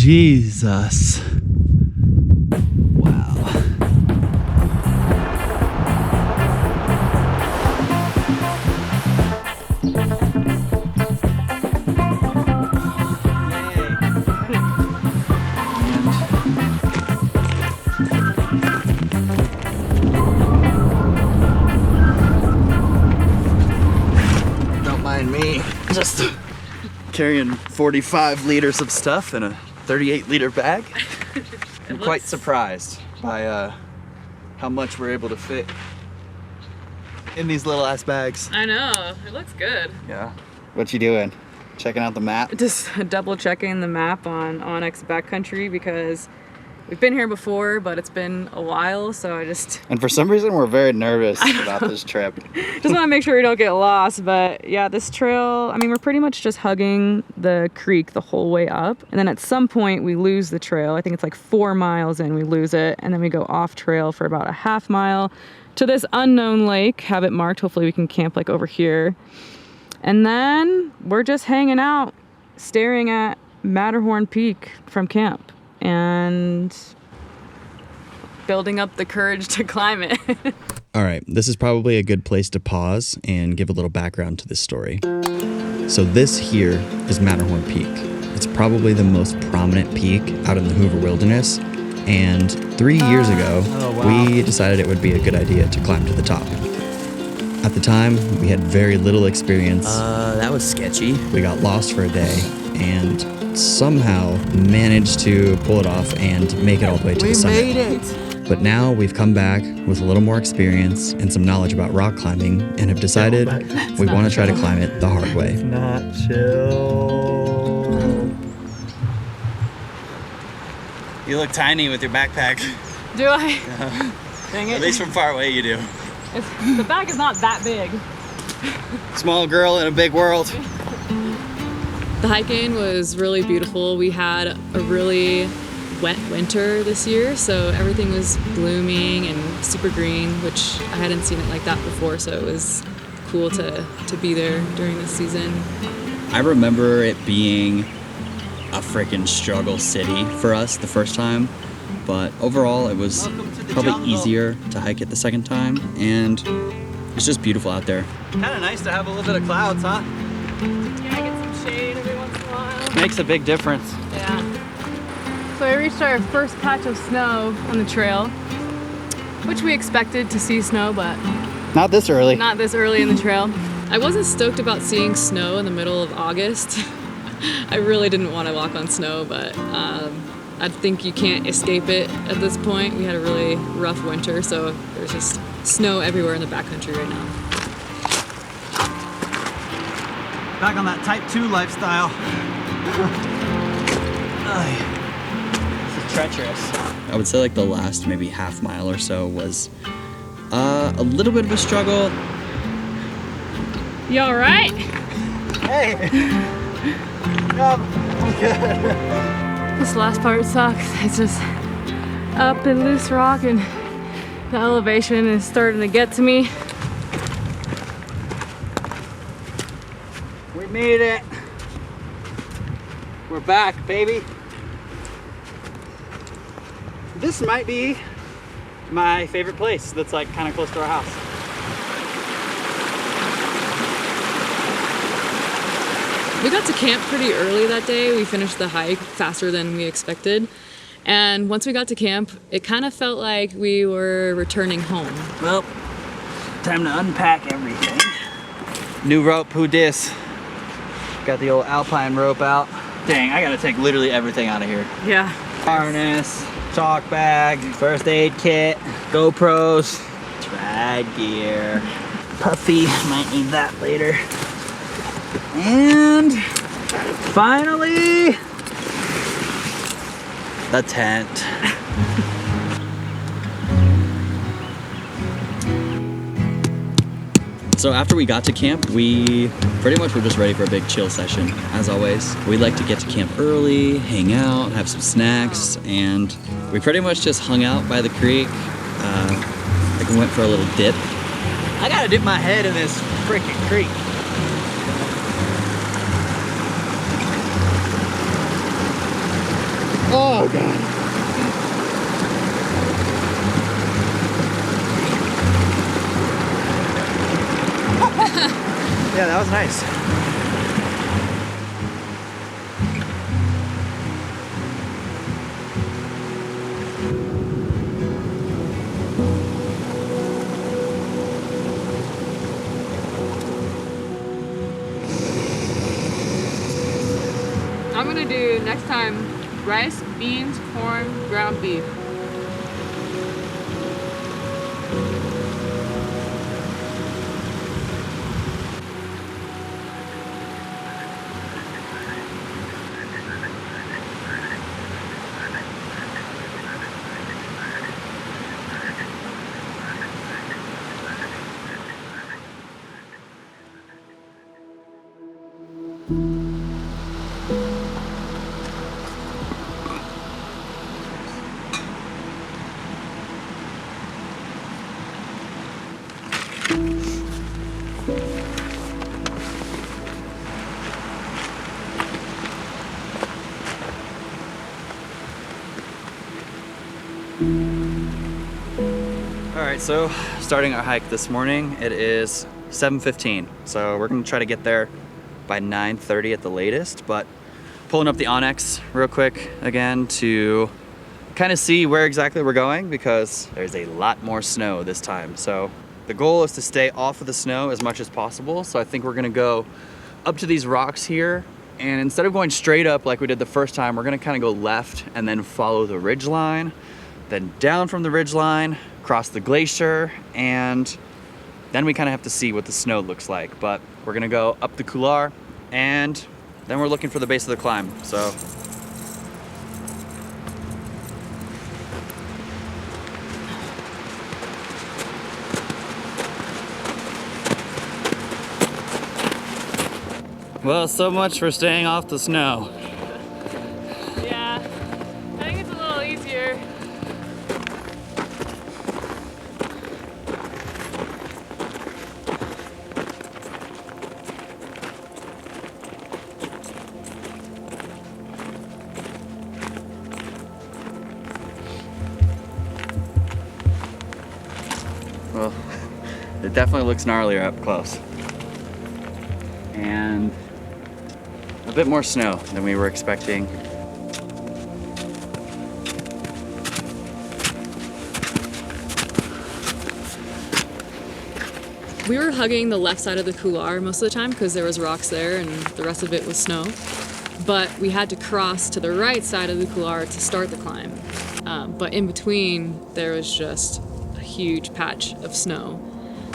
Jesus. Wow. Don't mind me, just carrying 45 liters of stuff in a 38-liter bag. I'm quite surprised by how much we're able to fit in these little ass bags. I know, it looks good. Yeah. What you doing? Checking out the map? Just double checking the map on OnX Backcountry because we've been here before, but it's been a while, so I just... And for some reason, we're very nervous about this trip. Just want to make sure we don't get lost, but yeah, this trail, I mean, we're pretty much just hugging the creek the whole way up, and then at some point we lose the trail. I think it's like 4 miles in, we lose it, and then we go off trail for about a half mile to this unknown lake, have it marked. Hopefully we can camp like over here. And then we're just hanging out, staring at Matterhorn Peak from camp, and building up the courage to climb it. All right, this is probably a good place to pause and give a little background to this story. So this here is Matterhorn Peak. It's probably the most prominent peak out in the Hoover Wilderness, and 3 years ago, we decided it would be a good idea to climb to the top. At the time, we had very little experience. That was sketchy. We got lost for a day and somehow managed to pull it off and make it all the way to the summit. We made it! But now we've come back with a little more experience and some knowledge about rock climbing and have decided we want to try to climb it the hard way. Not chill. You look tiny with your backpack. Do I? Dang it. At least from far away you do. The bag is not that big. Small girl in a big world. The hiking was really beautiful. We had a really wet winter this year, so everything was blooming and super green, which I hadn't seen it like that before, so it was cool to be there during this season. I remember it being a freaking struggle city for us the first time, but overall it was probably easier to hike it the second time, and it's just beautiful out there. Kind of nice to have a little bit of clouds, huh? Yeah, I get some shade every once in a while. Makes a big difference. Yeah. So I reached our first patch of snow on the trail, which we expected to see snow, but Not this early. not this early in the trail. I wasn't stoked about seeing snow in the middle of August. I really didn't want to walk on snow, but I think you can't escape it at this point. We had a really rough winter, so there's just snow everywhere in the backcountry right now. Back on that type 2 lifestyle. This is treacherous. I would say like the last maybe half mile or so was a little bit of a struggle. You all right? Hey! I'm good. This last part sucks. It's just up and loose rock, and the elevation is starting to get to me. We made it. We're back, baby. This might be my favorite place that's like kind of close to our house. We got to camp pretty early that day. We finished the hike faster than we expected. And once we got to camp, it kind of felt like we were returning home. Well, time to unpack everything. New rope, who dis? Got the old Alpine rope out. Dang, I gotta take literally everything out of here. Yeah. Harness, chalk bag, first aid kit, GoPros, drag gear. Puffy, might need that later. And finally, the tent. So after we got to camp, we pretty much were just ready for a big chill session. As always, we like to get to camp early, hang out, have some snacks, and we pretty much just hung out by the creek. Like we went for a little dip. I gotta dip my head in this freaking creek. Oh God. Yeah, that was nice. I'm gonna do next time rice, beans, corn, ground beef. Alright, so starting our hike this morning, it is 7:15. So we're gonna try to get there by 9:30 at the latest, but pulling up the OnX real quick again to kind of see where exactly we're going because there's a lot more snow this time. So the goal is to stay off of the snow as much as possible. So I think we're gonna go up to these rocks here, and instead of going straight up like we did the first time, we're gonna kind of go left and then follow the ridge line, then down from the ridge line, cross the glacier, and then we kind of have to see what the snow looks like. But we're gonna go up the couloir, and then we're looking for the base of the climb. So well, so much for staying off the snow. Yeah, I think it's a little easier. Well, it definitely looks gnarlier up close. And a bit more snow than we were expecting. We were hugging the left side of the couloir most of the time because there was rocks there and the rest of it was snow. But we had to cross to the right side of the couloir to start the climb. But in between, there was just a huge patch of snow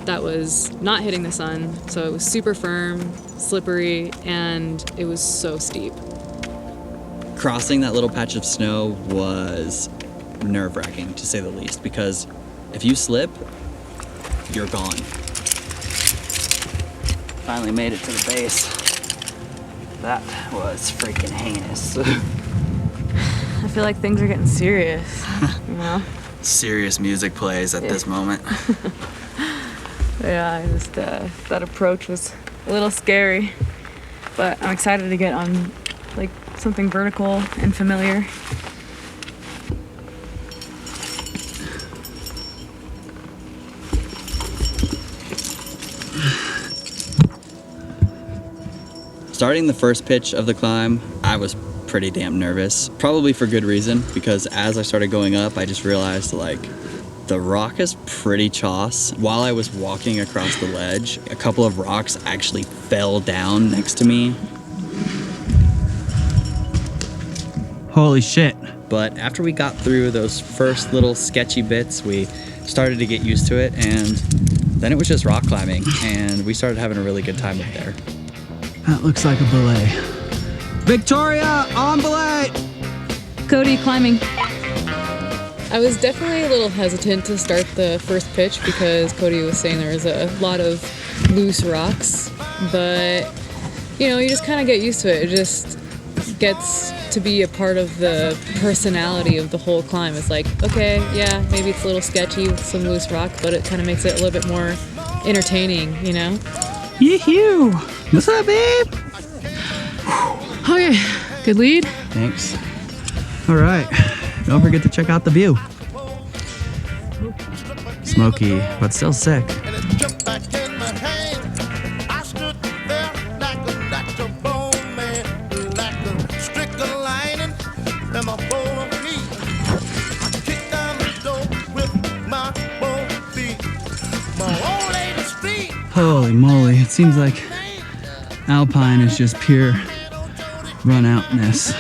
that was not hitting the sun. So it was super firm, slippery, and it was so steep. Crossing that little patch of snow was nerve-wracking, to say the least, because if you slip, you're gone. Finally made it to the base. That was freaking heinous. I feel like things are getting serious, you know? Serious music plays at this moment. Yeah, that approach was a little scary, but I'm excited to get on like something vertical and familiar. Starting the first pitch of the climb, I was pretty damn nervous, probably for good reason, because as I started going up, I just realized like the rock is pretty choss. While I was walking across the ledge, a couple of rocks actually fell down next to me. Holy shit. But after we got through those first little sketchy bits, we started to get used to it, and then it was just rock climbing, and we started having a really good time up there. That looks like a belay. Victoria, on belay! Cody climbing. I was definitely a little hesitant to start the first pitch because Cody was saying there was a lot of loose rocks, but you know, you just kind of get used to it. It just gets to be a part of the personality of the whole climb. It's like, okay, yeah, maybe it's a little sketchy with some loose rock, but it kind of makes it a little bit more entertaining, you know? Yee-hoo! What's up, babe? Okay, good lead. Thanks. All right, don't forget to check out the view. Smoky, but still sick. And it jumped back in my hand. I stood there like a natural bone man, like a stricken lining in my bowl of meat. I kicked down the door with my both feet. My old lady's feet. Holy moly, it seems like Alpine is just pure run outness.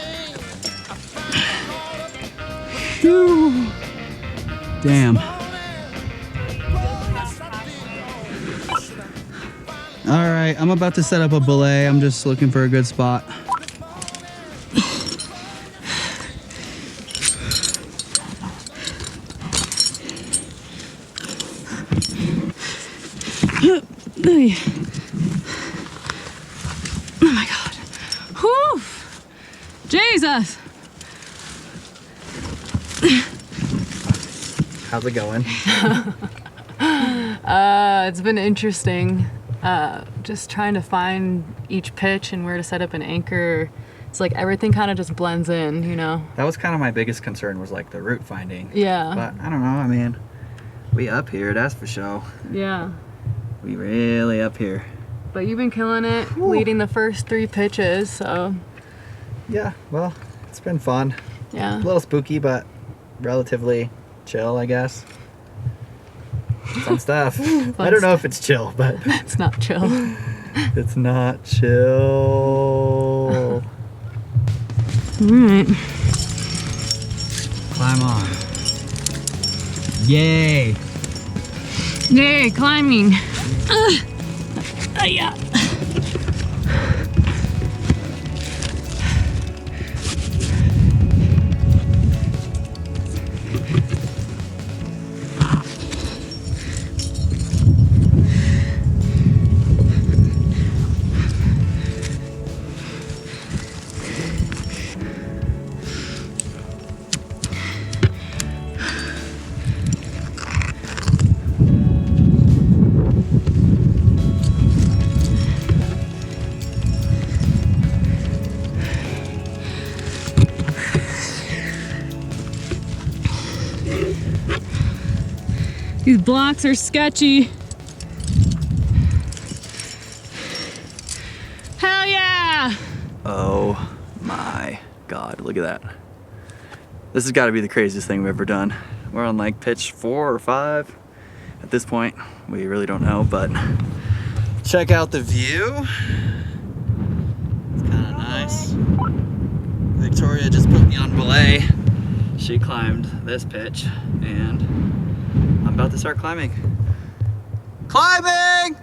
Phew. Damn. All right, I'm about to set up a belay. I'm just looking for a good spot. Oh my God. Whew. Jesus. How's it going? It's been interesting. Just trying to find each pitch and where to set up an anchor. It's like everything kind of just blends in, you know? That was kind of my biggest concern, was like the route finding. Yeah. But I don't know, I mean, we up here, that's for sure. Yeah. We really up here. But you've been killing it, leading the first 3 pitches, so Yeah, well, it's been fun. yeah. A little spooky, but relatively chill, I guess. Fun stuff. I don't know if it's chill, but It's not chill. it's not chill. Alright. Climb on. Yay! Yay, climbing. Yeah. These blocks are sketchy. Hell yeah! Oh my God, look at that. This has got to be the craziest thing we've ever done. We're on like pitch 4 or 5 at this point. We really don't know, but check out the view. It's kind of nice. Victoria just put me on belay. She climbed this pitch, and I'm about to start climbing. Climbing!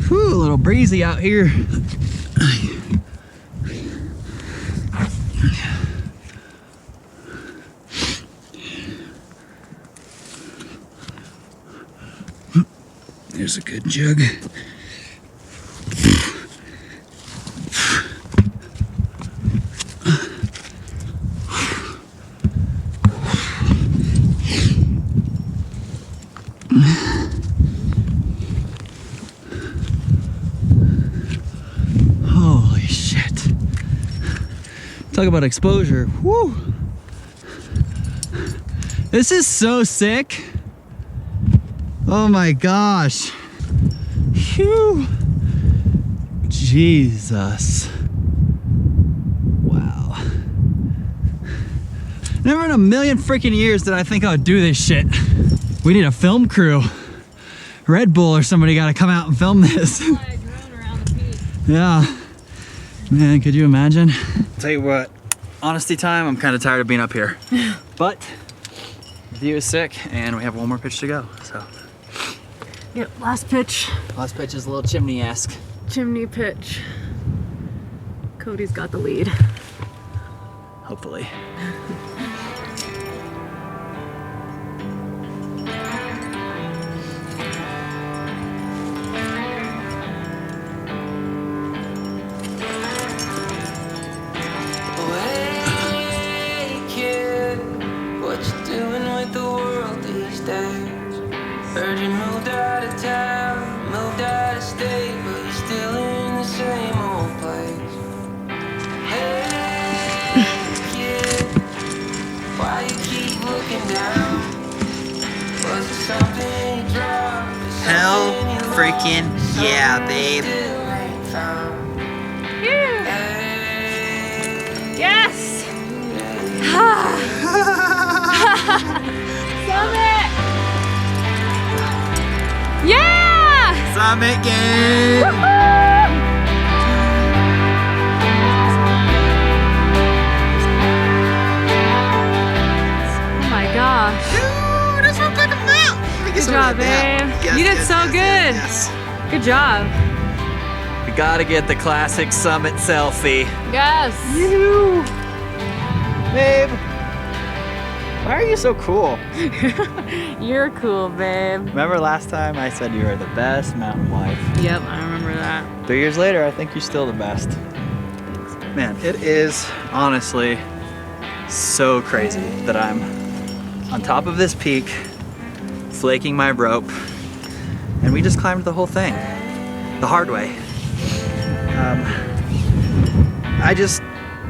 Whew, a little breezy out here. There's a good jug. Holy shit. Talk about exposure. Woo! This is so sick. Oh my gosh. Phew. Jesus. Wow. Never in a million freaking years did I think I would do this shit. We need a film crew. Red Bull or somebody gotta come out and film this. Yeah. Man, could you imagine? Tell you what, honesty time, I'm kind of tired of being up here. But the view is sick and we have one more pitch to go, so. Yep, last pitch. Last pitch is a little chimney-esque. Chimney pitch. Cody's got the lead. Hopefully. Hey kid, what you doing with the world? American? Yeah, babe. Yes! Summit! Yeah! Summit game! Oh my gosh. Dude, this looks like a mount! Good job, babe. You did so good. Yes. Good job. We gotta get the classic summit selfie. Yes. Babe, why are you so cool? You're cool, babe. Remember last time I said you were the best mountain wife? Yep, I remember that. 3 years later, I think you're still the best. Man, it is honestly so crazy that I'm on top of this peak, flaking my rope, and we just climbed the whole thing, the hard way. I just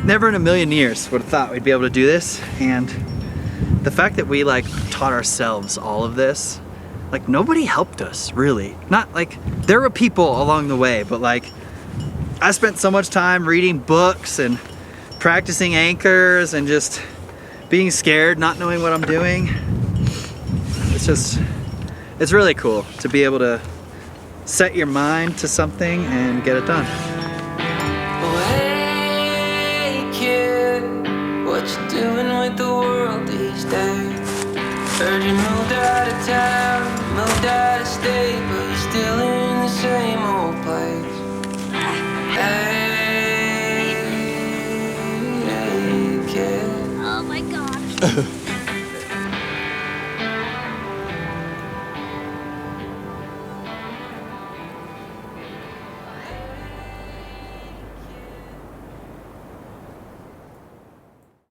never in a million years would have thought we'd be able to do this, and the fact that we like taught ourselves all of this, like nobody helped us really. Not like, there were people along the way, but like I spent so much time reading books and practicing anchors and just being scared, not knowing what I'm doing. It's really cool to be able to set your mind to something and get it done. Oh, hey, kid, what you doing with the world these days? Heard you moved out of town, moved out of state, but you're still in the same old place. Hey, kid. Oh my gosh.